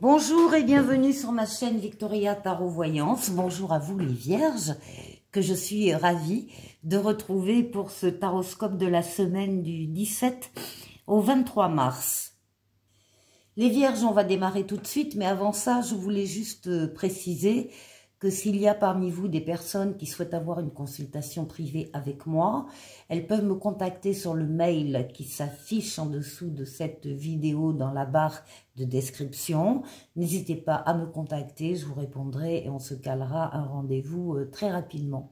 Bonjour et bienvenue sur ma chaîne Victoria Tarot Voyance. Bonjour à vous les vierges, que je suis ravie de retrouver pour ce taroscope de la semaine du 17 au 23 mars. Les vierges, on va démarrer tout de suite, mais avant ça, je voulais juste préciser que s'il y a parmi vous des personnes qui souhaitent avoir une consultation privée avec moi, elles peuvent me contacter sur le mail qui s'affiche en dessous de cette vidéo dans la barre de description. N'hésitez pas à me contacter, je vous répondrai et on se calera un rendez-vous très rapidement.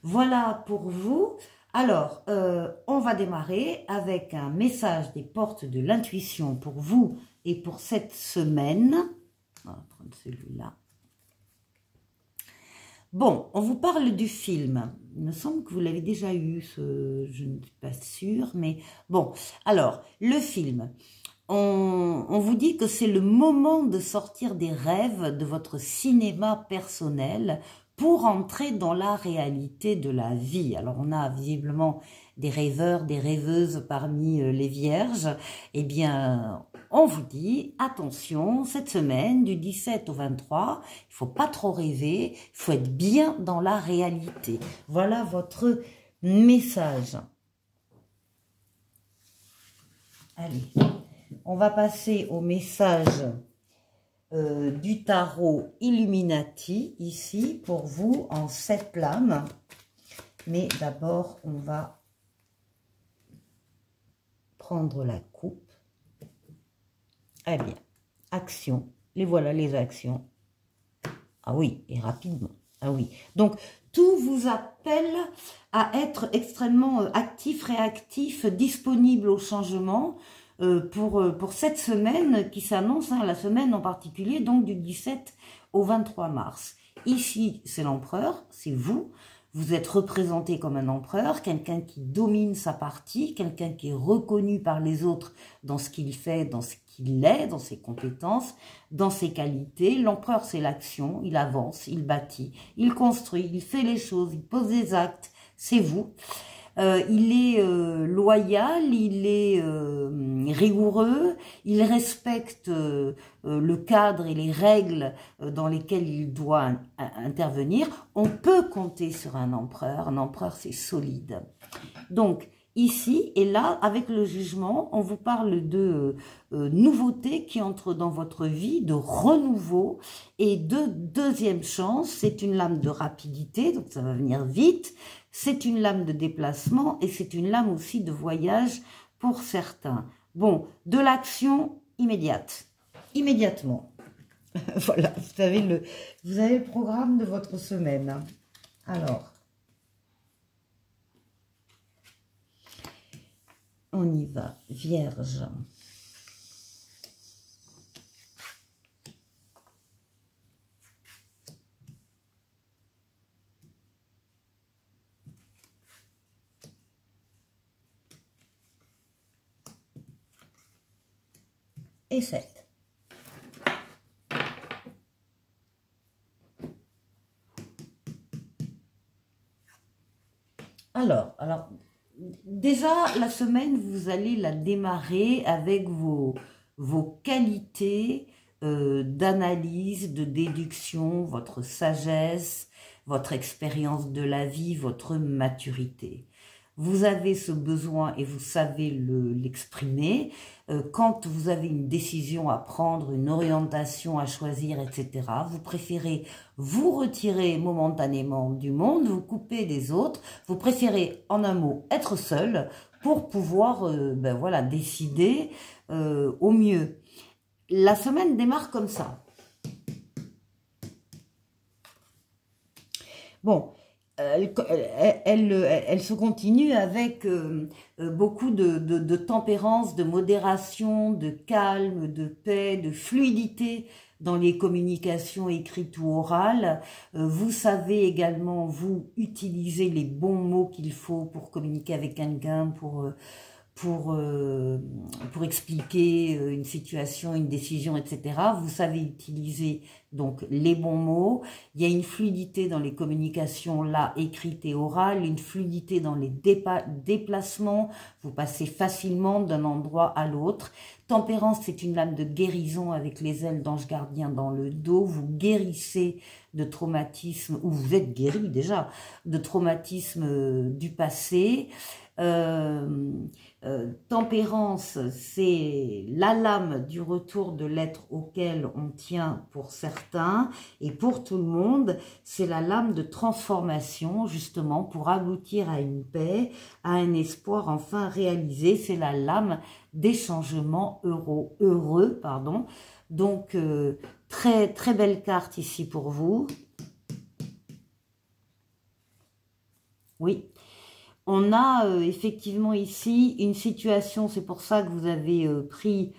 Voilà pour vous. Alors, on va démarrer avec un message des portes de l'intuition pour vous et pour cette semaine. On va prendre celui-là. Bon, on vous parle du film. Il me semble que vous l'avez déjà eu, je ne suis pas sûre, mais bon. Alors, le film, on vous dit que c'est le moment de sortir des rêves de votre cinéma personnel pour entrer dans la réalité de la vie. Alors, on a visiblement des rêveurs, des rêveuses parmi les vierges. Eh bien, on vous dit, attention, cette semaine, du 17 au 23, il ne faut pas trop rêver, il faut être bien dans la réalité. Voilà votre message. Allez, on va passer au message du tarot Illuminati, ici, pour vous, en 7 lames. Mais d'abord, on va prendre la coupe. Eh bien, action. Les voilà les actions. Ah oui, et rapidement. Ah oui. Donc, tout vous appelle à être extrêmement actif, réactif, disponible au changement pour cette semaine qui s'annonce, hein, la semaine en particulier, donc du 17 au 23 mars. Ici, c'est l'empereur, c'est vous. Vous êtes représenté comme un empereur, quelqu'un qui domine sa partie, quelqu'un qui est reconnu par les autres dans ce qu'il fait, dans ce qu'il est, dans ses compétences, dans ses qualités. L'empereur, c'est l'action, il avance, il bâtit, il construit, il fait les choses, il pose des actes, c'est vous. Il est loyal, il est rigoureux, il respecte le cadre et les règles dans lesquelles il doit intervenir. On peut compter sur un empereur c'est solide. Donc, ici et là, avec le jugement, on vous parle de nouveautés qui entrent dans votre vie, de renouveau et de deuxième chance. C'est une lame de rapidité, donc ça va venir vite. C'est une lame de déplacement et c'est une lame aussi de voyage pour certains. Bon, de l'action immédiate, immédiatement. Voilà, vous avez le programme de votre semaine. Alors, on y va, Vierge. Et 7. Alors, déjà, la semaine, vous allez la démarrer avec vos qualités d'analyse, de déduction, votre sagesse, votre expérience de la vie, votre maturité. Vous avez ce besoin et vous savez l'exprimer. Quand vous avez une décision à prendre, une orientation à choisir, etc., vous préférez vous retirer momentanément du monde, vous couper des autres, vous préférez, en un mot, être seul pour pouvoir voilà, décider au mieux. La semaine démarre comme ça. Bon, elle se continue avec beaucoup de tempérance, de modération, de calme, de paix, de fluidité dans les communications écrites ou orales. Vous savez également, vous, utiliser les bons mots qu'il faut pour communiquer avec quelqu'un, pour expliquer une situation, une décision, etc. Vous savez utiliser donc les bons mots. Il y a une fluidité dans les communications là, écrites et orales, une fluidité dans les déplacements. Vous passez facilement d'un endroit à l'autre. Tempérance, c'est une lame de guérison avec les ailes d'ange gardien dans le dos. Vous guérissez de traumatisme, ou vous êtes guéri déjà, de traumatisme du passé. Tempérance, c'est la lame du retour de l'être auquel on tient pour certains, et pour tout le monde, c'est la lame de transformation, justement, pour aboutir à une paix, à un espoir enfin réalisé. C'est la lame des changements heureux. Donc, très, très belle carte ici pour vous. Oui. On a effectivement ici une situation, c'est pour ça que vous avez pris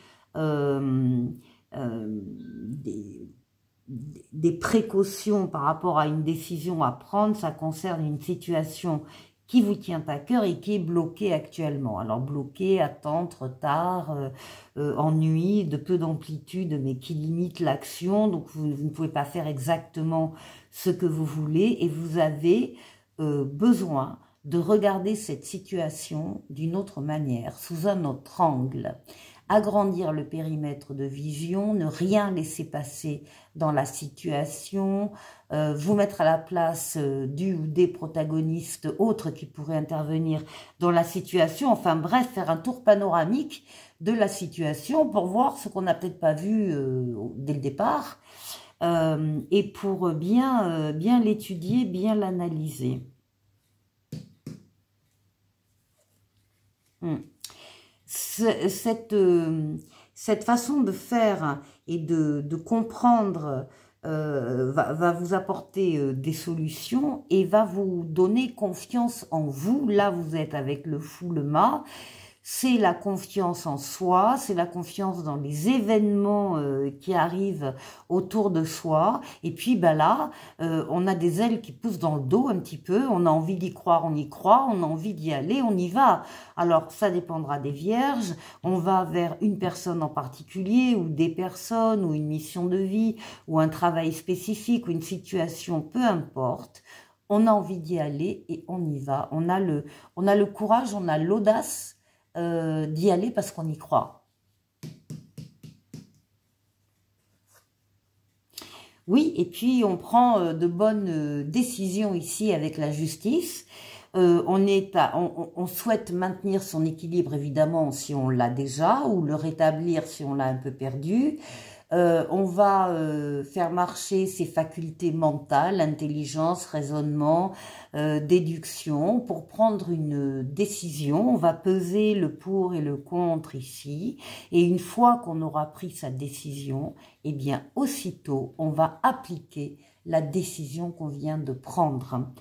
des précautions par rapport à une décision à prendre. Ça concerne une situation qui vous tient à cœur et qui est bloquée actuellement. Alors bloquée, attente, retard, ennui, de peu d'amplitude, mais qui limite l'action. Donc vous ne pouvez pas faire exactement ce que vous voulez et vous avez besoin de regarder cette situation d'une autre manière, sous un autre angle. Agrandir le périmètre de vision, ne rien laisser passer dans la situation, vous mettre à la place du ou des protagonistes autres qui pourraient intervenir dans la situation, enfin bref, faire un tour panoramique de la situation pour voir ce qu'on n'a peut-être pas vu dès le départ, et pour bien l'étudier, bien l'analyser. Cette façon de faire et de comprendre va vous apporter des solutions et va vous donner confiance en vous. Là, vous êtes avec le fou, le mât. C'est la confiance en soi, c'est la confiance dans les événements qui arrivent autour de soi. Et puis là, on a des ailes qui poussent dans le dos un petit peu. On a envie d'y croire, on y croit. On a envie d'y aller, on y va. Alors, ça dépendra des vierges. On va vers une personne en particulier ou des personnes ou une mission de vie ou un travail spécifique ou une situation, peu importe. On a envie d'y aller et on y va. On a le courage, on a l'audace d'y aller parce qu'on y croit. Oui, et puis on prend de bonnes décisions ici avec la justice. On souhaite maintenir son équilibre, évidemment, si on l'a déjà, ou le rétablir si on l'a un peu perdu. On va faire marcher ses facultés mentales, intelligence, raisonnement, déduction, pour prendre une décision. On va peser le pour et le contre ici. Et une fois qu'on aura pris sa décision, eh bien, aussitôt, on va appliquer la décision qu'on vient de prendre.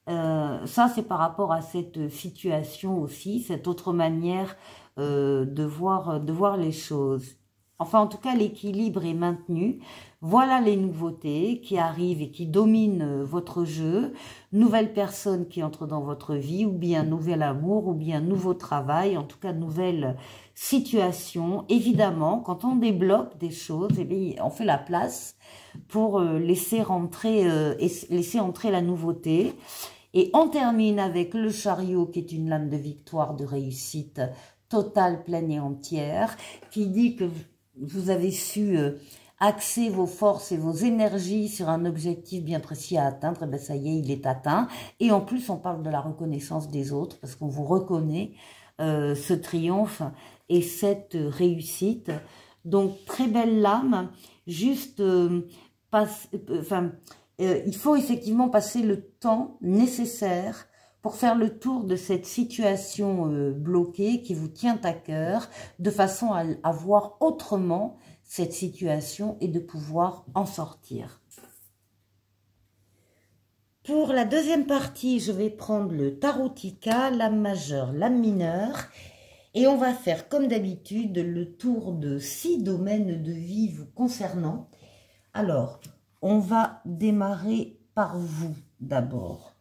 Ça, c'est par rapport à cette situation aussi, cette autre manière de voir les choses. Enfin, en tout cas, l'équilibre est maintenu. Voilà les nouveautés qui arrivent et qui dominent votre jeu. Nouvelle personne qui entre dans votre vie, ou bien nouvel amour, ou bien nouveau travail, en tout cas, nouvelle situation. Évidemment, quand on débloque des choses, eh bien, on fait la place pour laisser entrer la nouveauté. Et on termine avec le chariot, qui est une lame de victoire, de réussite totale, pleine et entière, qui dit que vous avez su axer vos forces et vos énergies sur un objectif bien précis à atteindre. Et bien ça y est, il est atteint. Et en plus, on parle de la reconnaissance des autres, parce qu'on vous reconnaît ce triomphe et cette réussite. Donc, très belle lame. Juste, il faut effectivement passer le temps nécessaire pour faire le tour de cette situation bloquée qui vous tient à cœur, de façon à voir autrement cette situation et de pouvoir en sortir. Pour la deuxième partie, je vais prendre le Tarotica, lame majeure, lame mineure, et on va faire comme d'habitude le tour de 6 domaines de vie vous concernant. Alors, on va démarrer par vous d'abord.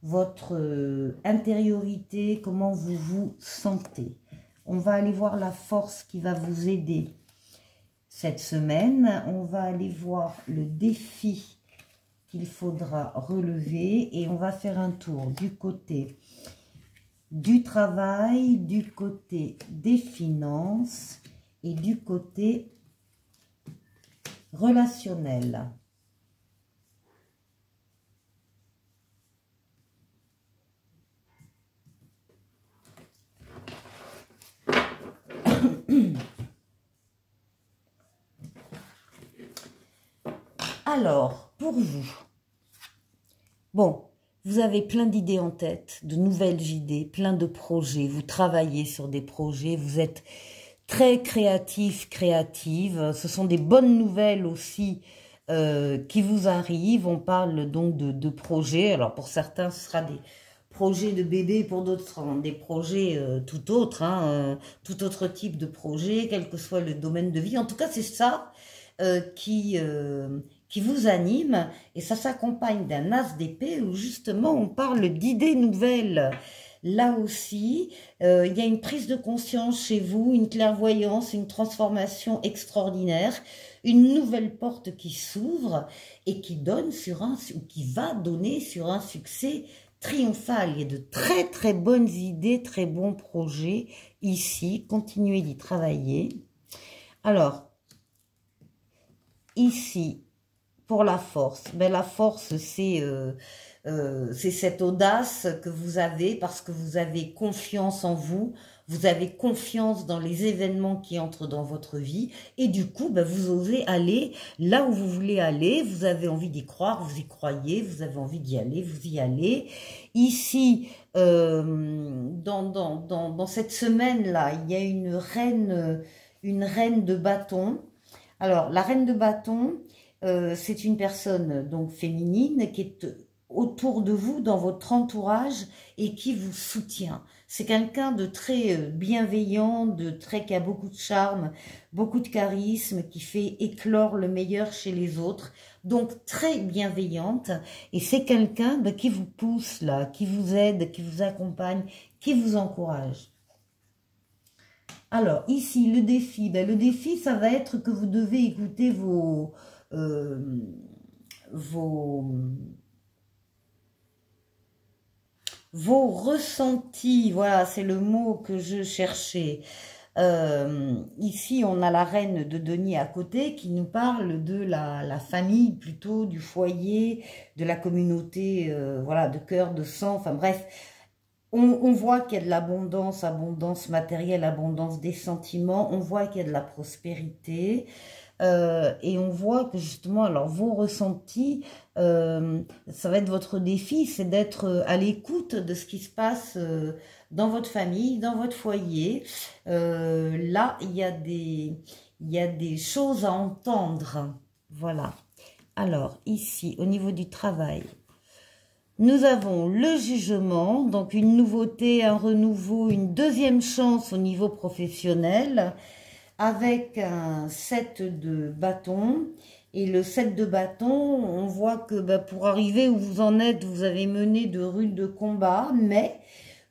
Votre intériorité, comment vous vous sentez. On va aller voir la force qui va vous aider cette semaine. On va aller voir le défi qu'il faudra relever et on va faire un tour du côté du travail, du côté des finances et du côté relationnel. Alors, pour vous, bon, vous avez plein d'idées en tête, de nouvelles idées, plein de projets, vous travaillez sur des projets, vous êtes très créatif, créative, ce sont des bonnes nouvelles aussi qui vous arrivent, on parle donc de projets, alors pour certains ce sera des projets de bébé, pour d'autres ce seront des projets tout autres, tout autre type de projet, quel que soit le domaine de vie, en tout cas c'est ça qui vous anime, et ça s'accompagne d'un as d'épée où justement on parle d'idées nouvelles. Là aussi, il y a une prise de conscience chez vous, une clairvoyance, une transformation extraordinaire, une nouvelle porte qui s'ouvre et qui donne sur ou qui va donner sur un succès triomphal. Il y a de très très bonnes idées, très bons projets ici. Continuez d'y travailler. Alors, ici, pour la force, ben la force c'est cette audace que vous avez parce que vous avez confiance en vous, vous avez confiance dans les événements qui entrent dans votre vie et du coup ben vous osez aller là où vous voulez aller, vous avez envie d'y croire, vous y croyez, vous avez envie d'y aller, vous y allez. Ici, dans cette semaine-là, il y a une reine de bâton. Alors, la reine de bâton, c'est une personne donc féminine qui est autour de vous, dans votre entourage et qui vous soutient. C'est quelqu'un de très bienveillant, qui a beaucoup de charme, beaucoup de charisme, qui fait éclore le meilleur chez les autres, donc très bienveillante. Et c'est quelqu'un qui vous pousse là, qui vous aide, qui vous accompagne, qui vous encourage. Alors, ici, le défi, le défi, ça va être que vous devez écouter vos ressentis. Voilà, c'est le mot que je cherchais. Ici, on a la reine de denier à côté qui nous parle de la famille, plutôt du foyer, de la communauté, voilà, de cœur, de sang, enfin bref. On voit qu'il y a de l'abondance, abondance matérielle, abondance des sentiments, on voit qu'il y a de la prospérité, et on voit que justement, alors vos ressentis, ça va être votre défi, c'est d'être à l'écoute de ce qui se passe dans votre famille, dans votre foyer. Là, il y a des choses à entendre, voilà. Alors, ici, au niveau du travail, nous avons le jugement, donc une nouveauté, un renouveau, une deuxième chance au niveau professionnel, avec un 7 de bâton. Et le 7 de bâton, on voit que pour arriver où vous en êtes, vous avez mené de rudes combats, mais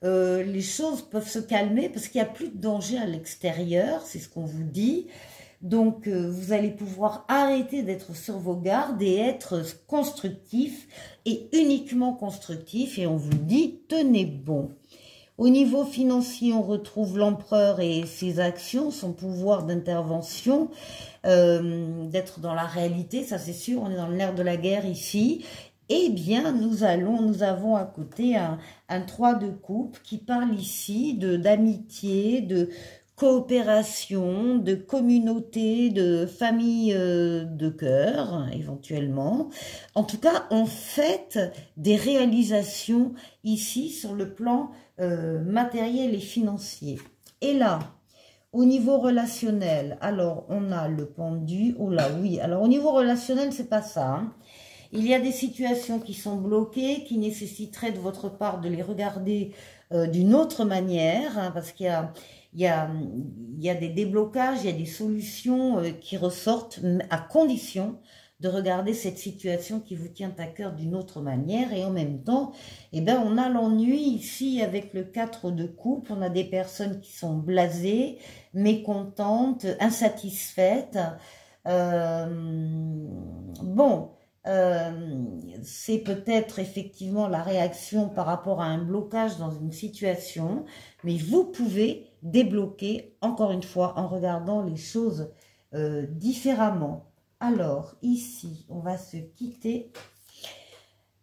les choses peuvent se calmer parce qu'il n'y a plus de danger à l'extérieur, c'est ce qu'on vous dit. Donc, vous allez pouvoir arrêter d'être sur vos gardes et être constructif et uniquement constructif. Et on vous dit, tenez bon. Au niveau financier, on retrouve l'empereur et ses actions, son pouvoir d'intervention, d'être dans la réalité, ça c'est sûr, on est dans l'ère de la guerre ici. Eh bien, nous avons à côté un 3 de coupe qui parle ici d'amitié, de coopération, de communauté, de famille de cœur, éventuellement. En tout cas, on fête des réalisations ici sur le plan matériel et financier. Et là, au niveau relationnel, alors on a le pendu. Oh là, oui. Alors au niveau relationnel, c'est pas ça. Hein. Il y a des situations qui sont bloquées, qui nécessiteraient de votre part de les regarder d'une autre manière, hein, parce qu'il y a des déblocages, il y a des solutions qui ressortent à condition de regarder cette situation qui vous tient à cœur d'une autre manière. Et en même temps, eh ben, on a l'ennui ici avec le 4 de coupe. On a des personnes qui sont blasées, mécontentes, insatisfaites. C'est peut-être effectivement la réaction par rapport à un blocage dans une situation, mais vous pouvez débloquer, encore une fois, en regardant les choses différemment. Alors, ici, on va se quitter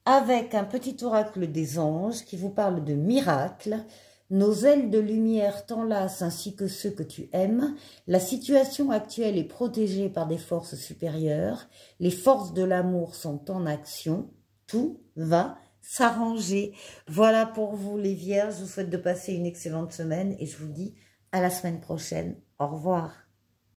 avec un petit oracle des anges qui vous parle de miracles. Nos ailes de lumière t'enlacent ainsi que ceux que tu aimes. La situation actuelle est protégée par des forces supérieures. Les forces de l'amour sont en action. Tout va s'arranger. Voilà pour vous les vierges. Je vous souhaite de passer une excellente semaine et je vous dis à la semaine prochaine. Au revoir.